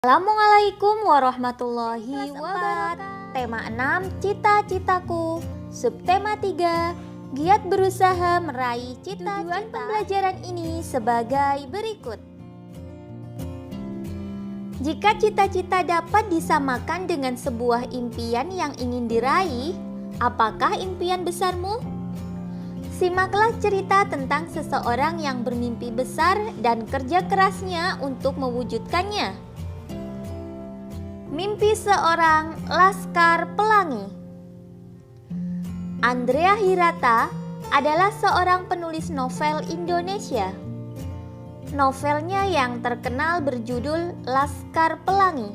Assalamualaikum warahmatullahi wabarakatuh. Tema 6, cita-citaku. Subtema 3, giat berusaha meraih cita-cita. Tujuan pembelajaran ini sebagai berikut. Jika cita-cita dapat disamakan dengan sebuah impian yang ingin diraih, apakah impian besarmu? Simaklah cerita tentang seseorang yang bermimpi besar dan kerja kerasnya untuk mewujudkannya. Mimpi seorang Laskar Pelangi. Andrea Hirata adalah seorang penulis novel Indonesia. Novelnya yang terkenal berjudul Laskar Pelangi.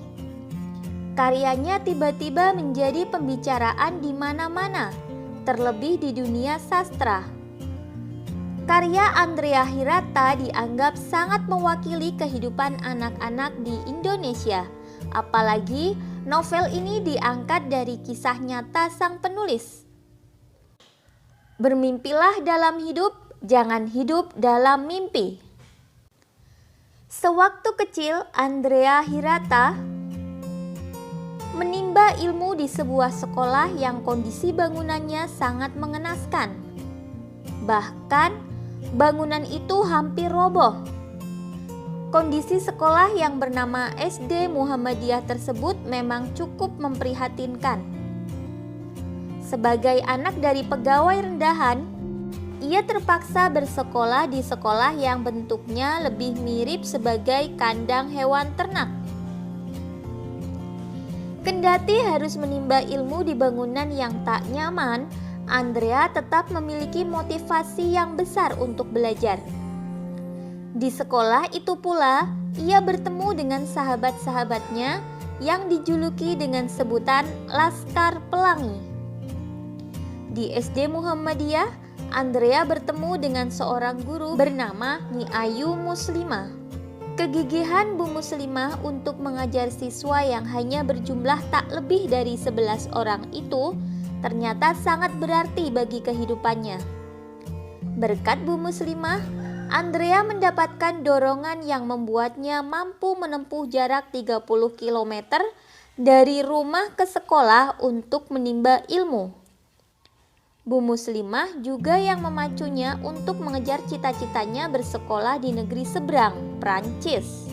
Karyanya tiba-tiba menjadi pembicaraan di mana-mana, terlebih di dunia sastra. Karya Andrea Hirata dianggap sangat mewakili kehidupan anak-anak di Indonesia. Apalagi novel ini diangkat dari kisah nyata sang penulis. Bermimpilah dalam hidup, jangan hidup dalam mimpi. Sewaktu kecil, Andrea Hirata menimba ilmu di sebuah sekolah yang kondisi bangunannya sangat mengenaskan. Bahkan, bangunan itu hampir roboh. Kondisi sekolah yang bernama SD Muhammadiyah tersebut memang cukup memprihatinkan. Sebagai anak dari pegawai rendahan, ia terpaksa bersekolah di sekolah yang bentuknya lebih mirip sebagai kandang hewan ternak. Kendati harus menimba ilmu di bangunan yang tak nyaman, Andrea tetap memiliki motivasi yang besar untuk belajar. Di sekolah itu pula, ia bertemu dengan sahabat-sahabatnya yang dijuluki dengan sebutan Laskar Pelangi. Di SD Muhammadiyah, Andrea bertemu dengan seorang guru bernama Nyi Ayu Muslimah. Kegigihan Bu Muslimah untuk mengajar siswa yang hanya berjumlah tak lebih dari 11 orang itu ternyata sangat berarti bagi kehidupannya. Berkat Bu Muslimah, Andrea mendapatkan dorongan yang membuatnya mampu menempuh jarak 30 km dari rumah ke sekolah untuk menimba ilmu. Bu Muslimah juga yang memacunya untuk mengejar cita-citanya bersekolah di negeri seberang, Prancis.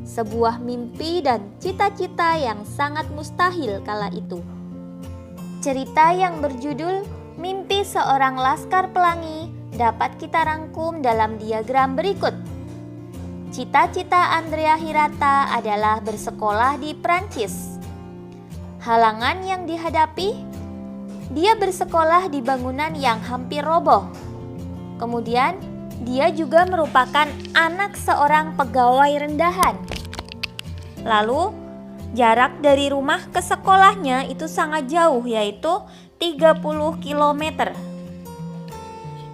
Sebuah mimpi dan cita-cita yang sangat mustahil kala itu. Cerita yang berjudul Mimpi Seorang Laskar Pelangi dapat kita rangkum dalam diagram berikut. Cita-cita Andrea Hirata adalah bersekolah di Prancis. Halangan yang dihadapi, dia bersekolah di bangunan yang hampir roboh. Kemudian, dia juga merupakan anak seorang pegawai rendahan. Lalu, jarak dari rumah ke sekolahnya itu sangat jauh, yaitu 30 km.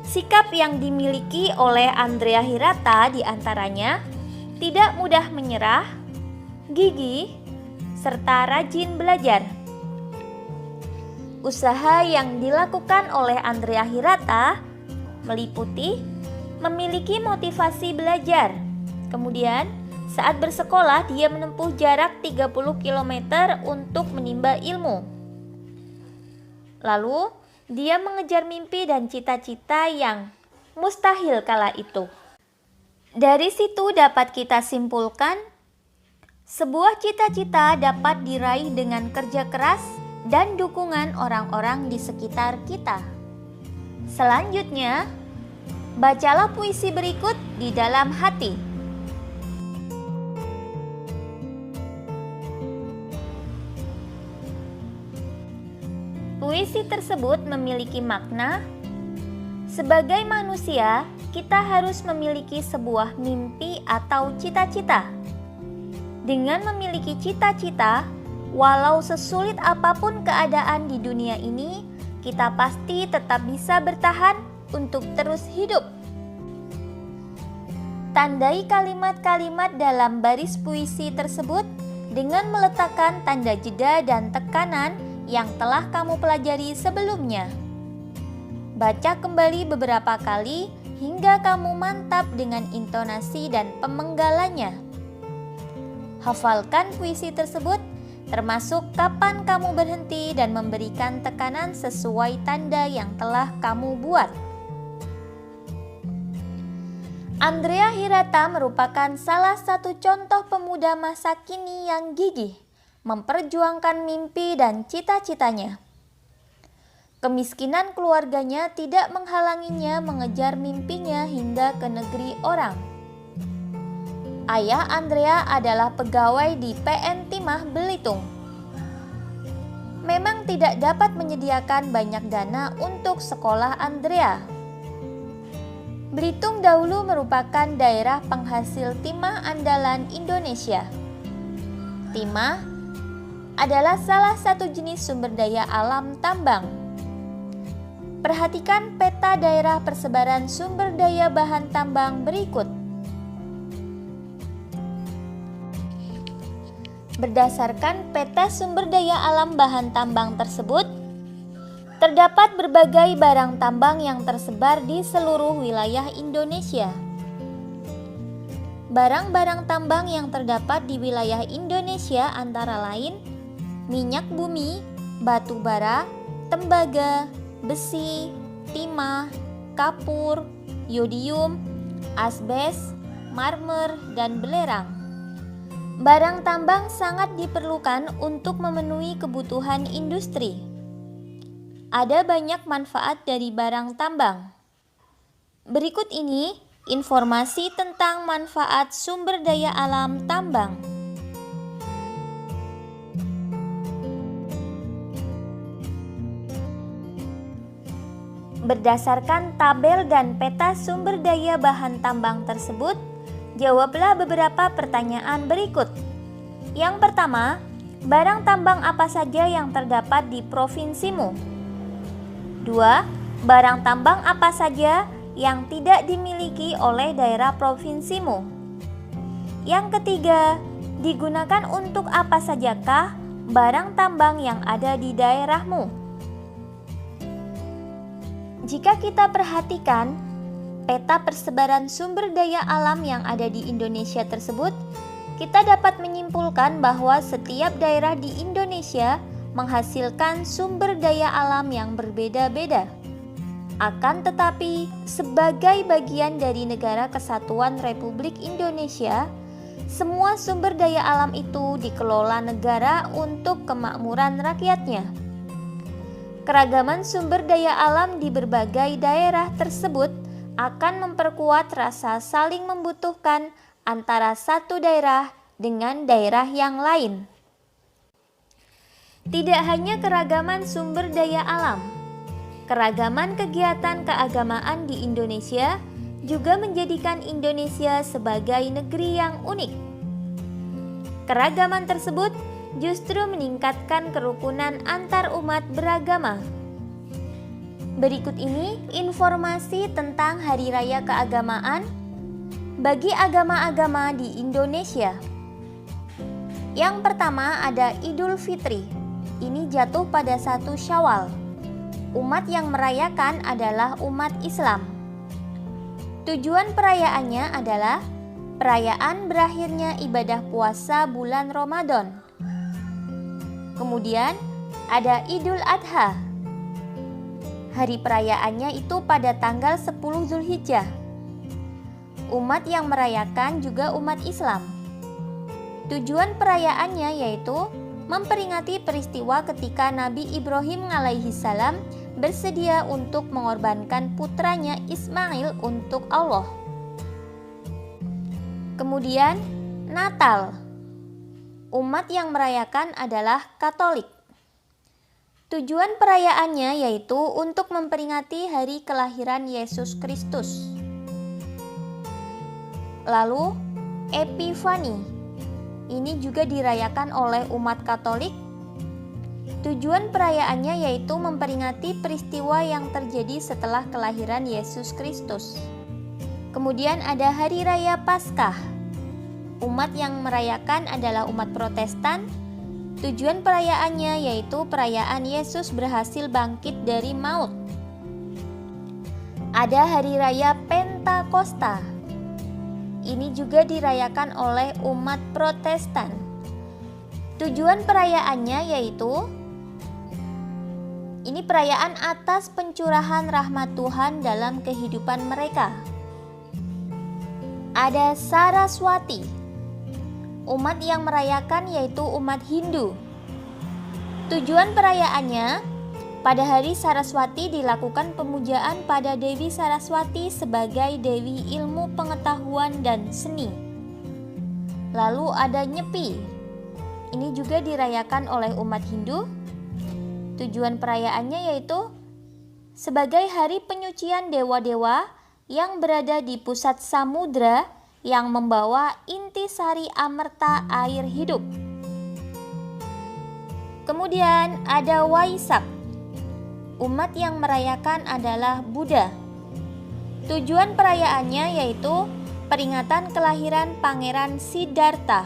Sikap yang dimiliki oleh Andrea Hirata diantaranya tidak mudah menyerah, gigih, serta rajin belajar. Usaha yang dilakukan oleh Andrea Hirata meliputi memiliki motivasi belajar. Kemudian, saat bersekolah dia menempuh jarak 30 km untuk menimba ilmu. Lalu, dia mengejar mimpi dan cita-cita yang mustahil kala itu. Dari situ dapat kita simpulkan, sebuah cita-cita dapat diraih dengan kerja keras dan dukungan orang-orang di sekitar kita. Selanjutnya, bacalah puisi berikut di dalam hati. Puisi tersebut memiliki makna. Sebagai manusia, kita harus memiliki sebuah mimpi atau cita-cita. Dengan memiliki cita-cita, walau sesulit apapun keadaan di dunia ini, kita pasti tetap bisa bertahan untuk terus hidup. Tandai kalimat-kalimat dalam baris puisi tersebut dengan meletakkan tanda jeda dan tekanan yang telah kamu pelajari sebelumnya. Baca kembali beberapa kali hingga kamu mantap dengan intonasi dan pemenggalannya. Hafalkan puisi tersebut, termasuk kapan kamu berhenti dan memberikan tekanan sesuai tanda yang telah kamu buat. Andrea Hirata merupakan salah satu contoh pemuda masa kini yang gigih memperjuangkan mimpi dan cita-citanya. Kemiskinan keluarganya tidak menghalanginya mengejar mimpinya hingga ke negeri orang. Ayah Andrea adalah pegawai di PN Timah Belitung. Memang tidak dapat menyediakan banyak dana untuk sekolah Andrea. Belitung dahulu merupakan daerah penghasil timah andalan Indonesia. Timah adalah salah satu jenis sumber daya alam tambang. Perhatikan peta daerah persebaran sumber daya bahan tambang berikut. Berdasarkan peta sumber daya alam bahan tambang tersebut, terdapat berbagai barang tambang yang tersebar di seluruh wilayah Indonesia. Barang-barang tambang yang terdapat di wilayah Indonesia antara lain minyak bumi, batu bara, tembaga, besi, timah, kapur, yodium, asbes, marmer, dan belerang. Barang tambang sangat diperlukan untuk memenuhi kebutuhan industri. Ada banyak manfaat dari barang tambang. Berikut ini informasi tentang manfaat sumber daya alam tambang. Berdasarkan tabel dan peta sumber daya bahan tambang tersebut, jawablah beberapa pertanyaan berikut. Yang pertama, barang tambang apa saja yang terdapat di provinsimu? 2. Barang tambang apa saja yang tidak dimiliki oleh daerah provinsimu? Yang ketiga, digunakan untuk apa sajakah barang tambang yang ada di daerahmu? Jika kita perhatikan peta persebaran sumber daya alam yang ada di Indonesia tersebut, kita dapat menyimpulkan bahwa setiap daerah di Indonesia menghasilkan sumber daya alam yang berbeda-beda. Akan tetapi, sebagai bagian dari Negara Kesatuan Republik Indonesia, semua sumber daya alam itu dikelola negara untuk kemakmuran rakyatnya. Keragaman sumber daya alam di berbagai daerah tersebut akan memperkuat rasa saling membutuhkan antara satu daerah dengan daerah yang lain. Tidak hanya keragaman sumber daya alam, keragaman kegiatan keagamaan di Indonesia juga menjadikan Indonesia sebagai negeri yang unik. Keragaman tersebut justru meningkatkan kerukunan antar umat beragama. Berikut ini informasi tentang Hari Raya Keagamaan bagi agama-agama di Indonesia. Yang pertama ada Idul Fitri. Ini jatuh pada 1 Syawal. Umat yang merayakan adalah umat Islam. Tujuan perayaannya adalah perayaan berakhirnya ibadah puasa bulan Ramadan. Kemudian ada Idul Adha. Hari perayaannya itu pada tanggal 10 Zulhijjah. Umat yang merayakan juga umat Islam. Tujuan perayaannya yaitu memperingati peristiwa ketika Nabi Ibrahim alaihissalam bersedia untuk mengorbankan putranya Ismail untuk Allah. Kemudian Natal. Umat yang merayakan adalah Katolik. Tujuan perayaannya yaitu untuk memperingati hari kelahiran Yesus Kristus. Lalu Epifani. Ini juga dirayakan oleh umat Katolik. Tujuan perayaannya yaitu memperingati peristiwa yang terjadi setelah kelahiran Yesus Kristus. Kemudian ada Hari Raya Paskah. Umat yang merayakan adalah umat Protestan. Tujuan perayaannya yaitu perayaan Yesus berhasil bangkit dari maut. Ada Hari Raya Pentakosta. Ini juga dirayakan oleh umat Protestan. Tujuan perayaannya yaitu ini perayaan atas pencurahan rahmat Tuhan dalam kehidupan mereka. Ada Saraswati. Umat yang merayakan yaitu umat Hindu. Tujuan perayaannya, pada hari Saraswati dilakukan pemujaan pada Dewi Saraswati sebagai Dewi ilmu pengetahuan dan seni. Lalu ada Nyepi. Ini juga dirayakan oleh umat Hindu. Tujuan perayaannya yaitu sebagai hari penyucian dewa-dewa yang berada di pusat samudra yang membawa intisari amerta air hidup. Kemudian ada Waisak. Umat yang merayakan adalah Buddha. Tujuan perayaannya yaitu peringatan kelahiran Pangeran Siddhartha,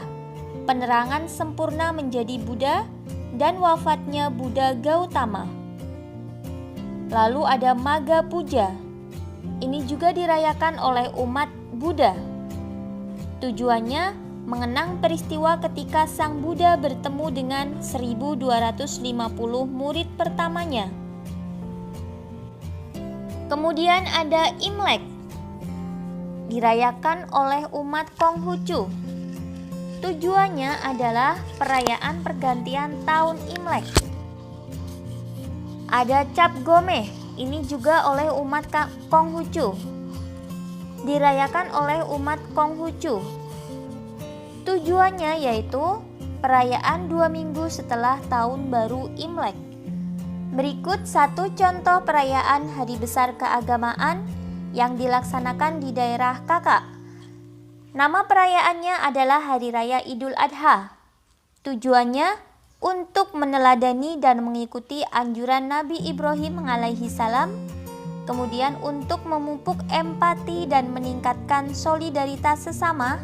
penerangan sempurna menjadi Buddha, dan wafatnya Buddha Gautama. Lalu ada Magha Puja. Ini juga dirayakan oleh umat Buddha. Tujuannya mengenang peristiwa ketika Sang Buddha bertemu dengan 1250 murid pertamanya. Kemudian ada Imlek, dirayakan oleh umat Konghucu. Tujuannya adalah perayaan pergantian tahun Imlek. Ada Cap Gomeh, ini juga oleh umat Konghucu, dirayakan oleh umat Konghucu. Tujuannya yaitu perayaan 2 minggu setelah tahun baru Imlek. Berikut satu contoh perayaan hari besar keagamaan yang dilaksanakan di daerah Kakak. Nama perayaannya adalah Hari Raya Idul Adha. Tujuannya untuk meneladani dan mengikuti anjuran Nabi Ibrahim alaihi salam, kemudian untuk memupuk empati dan meningkatkan solidaritas sesama,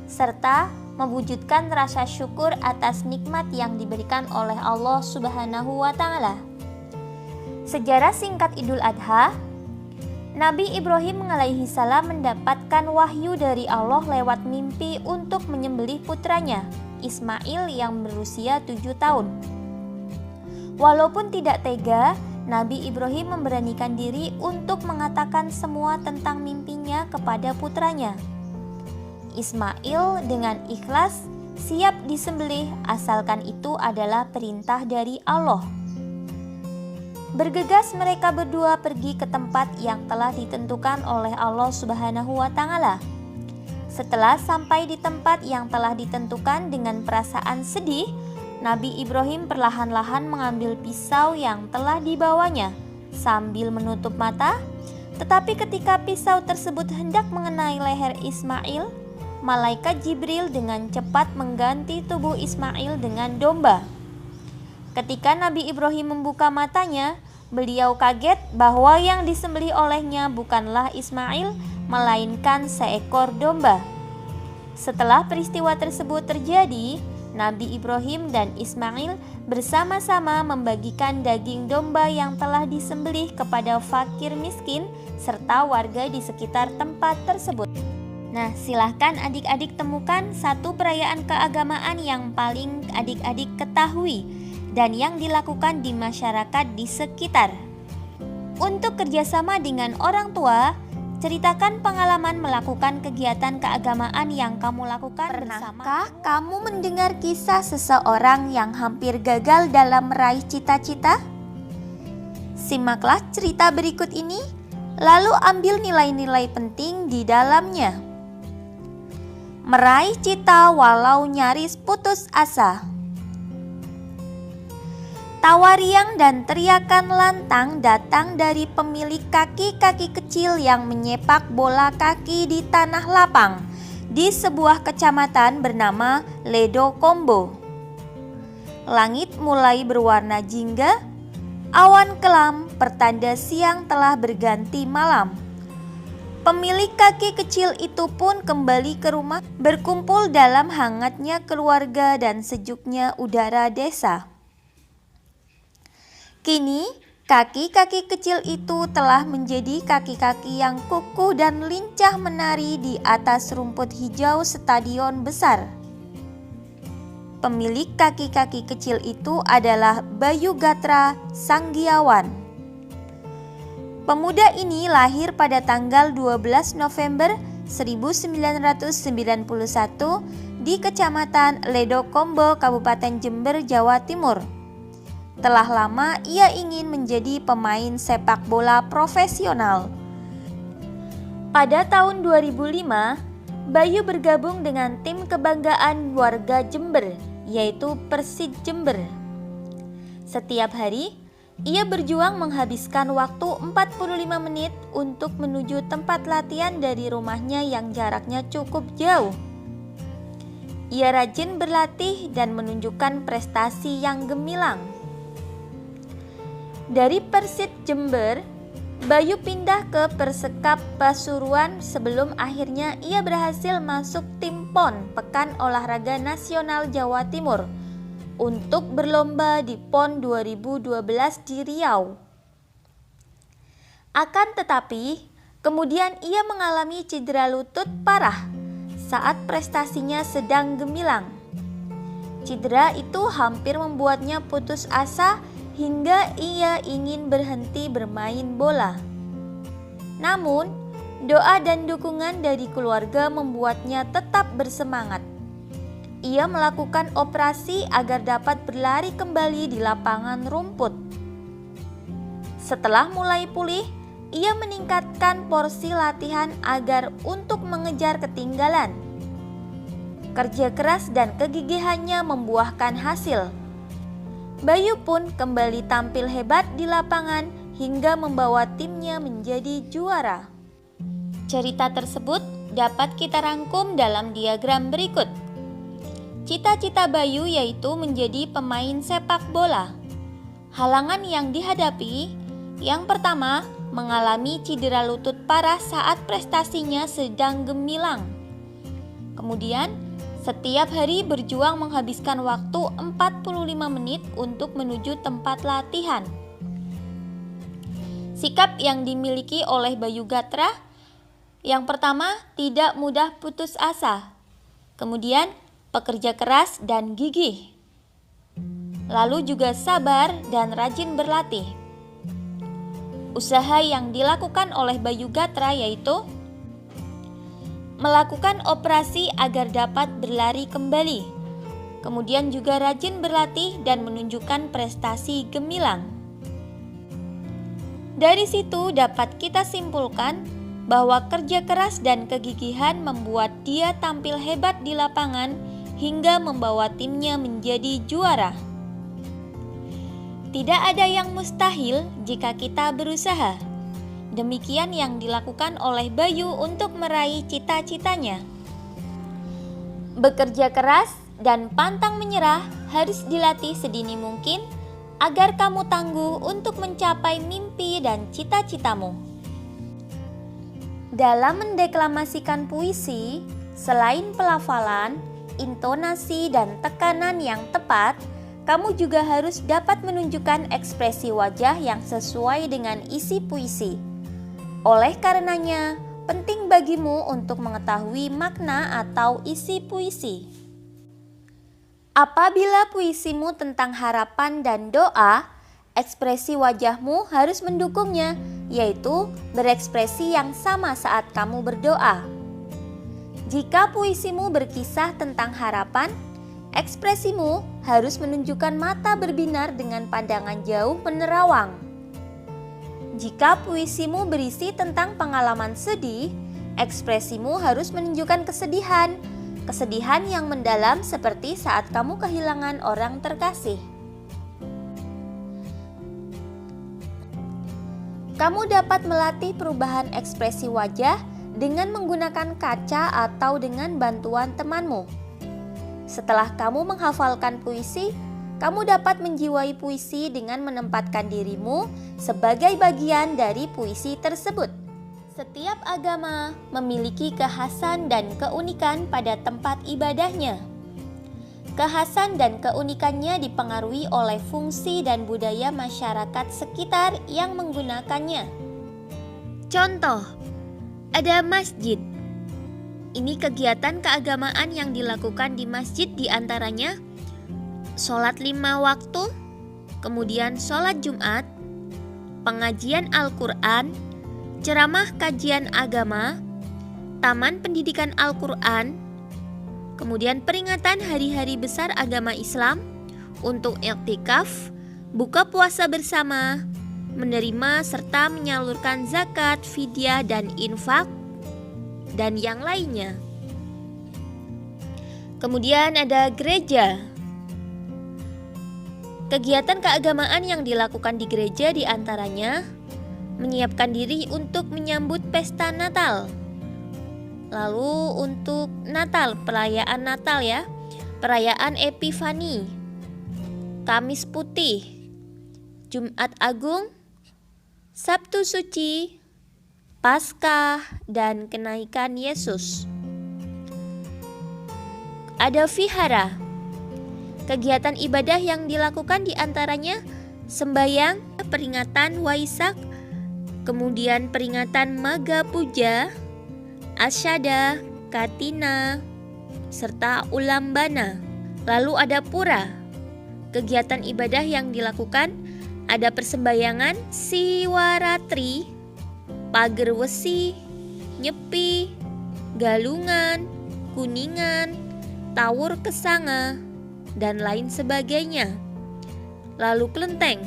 serta mewujudkan rasa syukur atas nikmat yang diberikan oleh Allah Subhanahu wa Ta'ala. Sejarah singkat Idul Adha. Nabi Ibrahim alaihi salam mendapatkan wahyu dari Allah lewat mimpi untuk menyembelih putranya, Ismail yang berusia 7 tahun. Walaupun tidak tega, Nabi Ibrahim memberanikan diri untuk mengatakan semua tentang mimpinya kepada putranya. Ismail dengan ikhlas siap disembelih asalkan itu adalah perintah dari Allah. Bergegas mereka berdua pergi ke tempat yang telah ditentukan oleh Allah Subhanahu wa Ta'ala. Setelah sampai di tempat yang telah ditentukan dengan perasaan sedih, Nabi Ibrahim perlahan-lahan mengambil pisau yang telah dibawanya sambil menutup mata. Tetapi ketika pisau tersebut hendak mengenai leher Ismail, malaikat Jibril dengan cepat mengganti tubuh Ismail dengan domba. Ketika Nabi Ibrahim membuka matanya, beliau kaget bahwa yang disembelih olehnya bukanlah Ismail, melainkan seekor domba. Setelah peristiwa tersebut terjadi, Nabi Ibrahim dan Ismail bersama-sama membagikan daging domba yang telah disembelih kepada fakir miskin serta warga di sekitar tempat tersebut. Nah, silahkan adik-adik temukan satu perayaan keagamaan yang paling adik-adik ketahui dan yang dilakukan di masyarakat di sekitar. Untuk kerjasama dengan orang tua, ceritakan pengalaman melakukan kegiatan keagamaan yang kamu lakukan bersama. Pernahkah kamu mendengar kisah seseorang yang hampir gagal dalam meraih cita-cita? Simaklah cerita berikut ini, lalu ambil nilai-nilai penting di dalamnya. Meraih cita walau nyaris putus asa. Tawa riang dan teriakan lantang datang dari pemilik kaki-kaki kecil yang menyepak bola kaki di tanah lapang di sebuah kecamatan bernama Ledo Kombo. Langit mulai berwarna jingga, awan kelam pertanda siang telah berganti malam. Pemilik kaki kecil itu pun kembali ke rumah, berkumpul dalam hangatnya keluarga dan sejuknya udara desa. Kini, Kaki-kaki kecil itu telah menjadi kaki-kaki yang kukuh dan lincah menari di atas rumput hijau stadion besar. Pemilik kaki-kaki kecil itu adalah Bayu Gatra Sanggiawan. Pemuda ini lahir pada tanggal 12 November 1991 di Kecamatan Ledokombo, Kabupaten Jember, Jawa Timur. Telah lama ia ingin menjadi pemain sepak bola profesional. Pada tahun 2005, Bayu bergabung dengan tim kebanggaan warga Jember, yaitu Persid Jember. Setiap hari, ia berjuang menghabiskan waktu 45 menit untuk menuju tempat latihan dari rumahnya yang jaraknya cukup jauh. Ia rajin berlatih dan menunjukkan prestasi yang gemilang. Dari Persid Jember, Bayu pindah ke Persekap Pasuruan sebelum akhirnya ia berhasil masuk tim PON Pekan Olahraga Nasional Jawa Timur untuk berlomba di PON 2012 di Riau. Akan tetapi, kemudian ia mengalami cedera lutut parah saat prestasinya sedang gemilang. Cedera itu hampir membuatnya putus asa hingga ia ingin berhenti bermain bola. Namun, doa dan dukungan dari keluarga membuatnya tetap bersemangat. Ia melakukan operasi agar dapat berlari kembali di lapangan rumput. Setelah mulai pulih, ia meningkatkan porsi latihan agar untuk mengejar ketinggalan. Kerja keras dan kegigihannya membuahkan hasil. Bayu pun kembali tampil hebat di lapangan hingga membawa timnya menjadi juara. Cerita tersebut dapat kita rangkum dalam diagram berikut. Cita-cita Bayu yaitu menjadi pemain sepak bola. Halangan yang dihadapi, yang pertama, mengalami cedera lutut parah saat prestasinya sedang gemilang. Kemudian, setiap hari berjuang menghabiskan waktu 45 menit untuk menuju tempat latihan. Sikap yang dimiliki oleh Bayu Gatra, yang pertama, tidak mudah putus asa. Kemudian, pekerja keras dan gigih. Lalu juga sabar dan rajin berlatih. Usaha yang dilakukan oleh Bayu Gatra yaitu melakukan operasi agar dapat berlari kembali. Kemudian juga rajin berlatih dan menunjukkan prestasi gemilang. Dari situ dapat kita simpulkan bahwa kerja keras dan kegigihan membuat dia tampil hebat di lapangan hingga membawa timnya menjadi juara. Tidak ada yang mustahil jika kita berusaha. Demikian yang dilakukan oleh Bayu untuk meraih cita-citanya. Bekerja keras dan pantang menyerah harus dilatih sedini mungkin agar kamu tangguh untuk mencapai mimpi dan cita-citamu. Dalam mendeklamasikan puisi, selain pelafalan, intonasi, dan tekanan yang tepat, kamu juga harus dapat menunjukkan ekspresi wajah yang sesuai dengan isi puisi. Oleh karenanya, penting bagimu untuk mengetahui makna atau isi puisi. Apabila puisimu tentang harapan dan doa, ekspresi wajahmu harus mendukungnya, yaitu berekspresi yang sama saat kamu berdoa. Jika puisimu berkisah tentang harapan, ekspresimu harus menunjukkan mata berbinar dengan pandangan jauh menerawang. Jika puisimu berisi tentang pengalaman sedih, ekspresimu harus menunjukkan kesedihan yang mendalam seperti saat kamu kehilangan orang terkasih. Kamu dapat melatih perubahan ekspresi wajah dengan menggunakan kaca atau dengan bantuan temanmu. Setelah kamu menghafalkan puisi, kamu dapat menjiwai puisi dengan menempatkan dirimu sebagai bagian dari puisi tersebut. Setiap agama memiliki kekhasan dan keunikan pada tempat ibadahnya. Kekhasan dan keunikannya dipengaruhi oleh fungsi dan budaya masyarakat sekitar yang menggunakannya. Contoh, ada masjid. Ini kegiatan keagamaan yang dilakukan di masjid diantaranya sholat 5 waktu, kemudian sholat Jumat, pengajian Al-Quran, ceramah kajian agama, taman pendidikan Al-Quran, kemudian peringatan hari-hari besar agama Islam, untuk iktikaf, buka puasa bersama, menerima serta menyalurkan zakat, fidyah, dan infak, dan yang lainnya. Kemudian ada gereja. Kegiatan keagamaan yang dilakukan di gereja diantaranya menyiapkan diri untuk menyambut pesta Natal. Lalu untuk Natal, perayaan Natal ya, perayaan Epifani, Kamis Putih, Jumat Agung, Sabtu Suci, Paskah, dan kenaikan Yesus. Ada vihara. Kegiatan ibadah yang dilakukan diantaranya sembahyang, peringatan Waisak, kemudian peringatan Maga Puja, Asyada, Katina, serta Ulambana. Lalu ada pura. Kegiatan ibadah yang dilakukan ada persembahyangan Siwaratri, Pager Wesi, Nyepi, Galungan, Kuningan, Tawur Kesanga, dan lain sebagainya. Lalu kelenteng.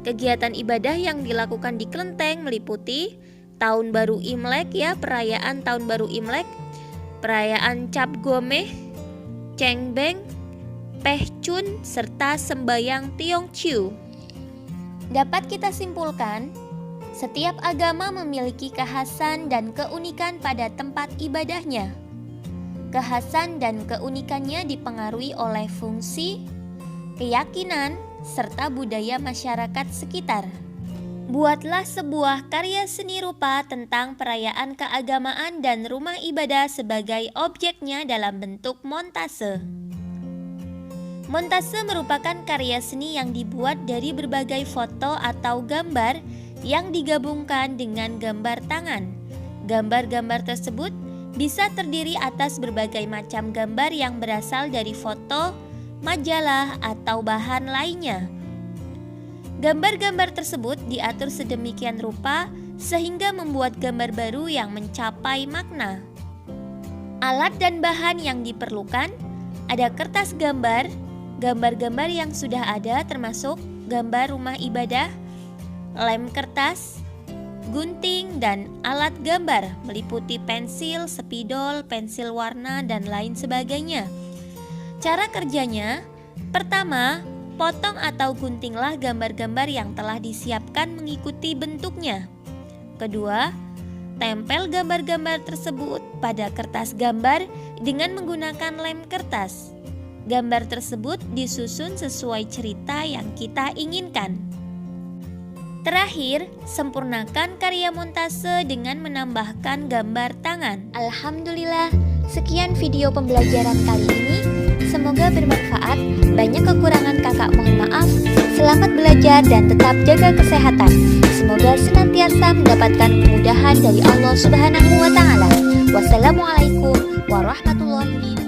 Kegiatan ibadah yang dilakukan di kelenteng meliputi Tahun Baru Imlek ya, perayaan Tahun Baru Imlek, perayaan Cap Gomeh, Cengbeng, Pehcun, serta sembayang Tiongqiu. Dapat kita simpulkan, setiap agama memiliki kekhasan dan keunikan pada tempat ibadahnya. Kekhasan dan keunikannya dipengaruhi oleh fungsi, keyakinan, serta budaya masyarakat sekitar. Buatlah sebuah karya seni rupa tentang perayaan keagamaan dan rumah ibadah sebagai objeknya dalam bentuk montase. Montase merupakan karya seni yang dibuat dari berbagai foto atau gambar yang digabungkan dengan gambar tangan. Gambar-gambar tersebut bisa terdiri atas berbagai macam gambar yang berasal dari foto, majalah, atau bahan lainnya. Gambar-gambar tersebut diatur sedemikian rupa sehingga membuat gambar baru yang mencapai makna. Alat dan bahan yang diperlukan ada kertas gambar, gambar-gambar yang sudah ada termasuk gambar rumah ibadah, lem kertas, gunting, dan alat gambar meliputi pensil, spidol, pensil warna, dan lain sebagainya. Cara kerjanya, pertama, potong atau guntinglah gambar-gambar yang telah disiapkan mengikuti bentuknya. Kedua, tempel gambar-gambar tersebut pada kertas gambar dengan menggunakan lem kertas. Gambar tersebut disusun sesuai cerita yang kita inginkan. Terakhir, sempurnakan karya montase dengan menambahkan gambar tangan. Alhamdulillah, sekian video pembelajaran kali ini. Semoga bermanfaat. Banyak kekurangan kakak mohon maaf. Selamat belajar dan tetap jaga kesehatan. Semoga senantiasa mendapatkan kemudahan dari Allah Subhanahu wa Ta'ala. Wassalamualaikum warahmatullahi wabarakatuh.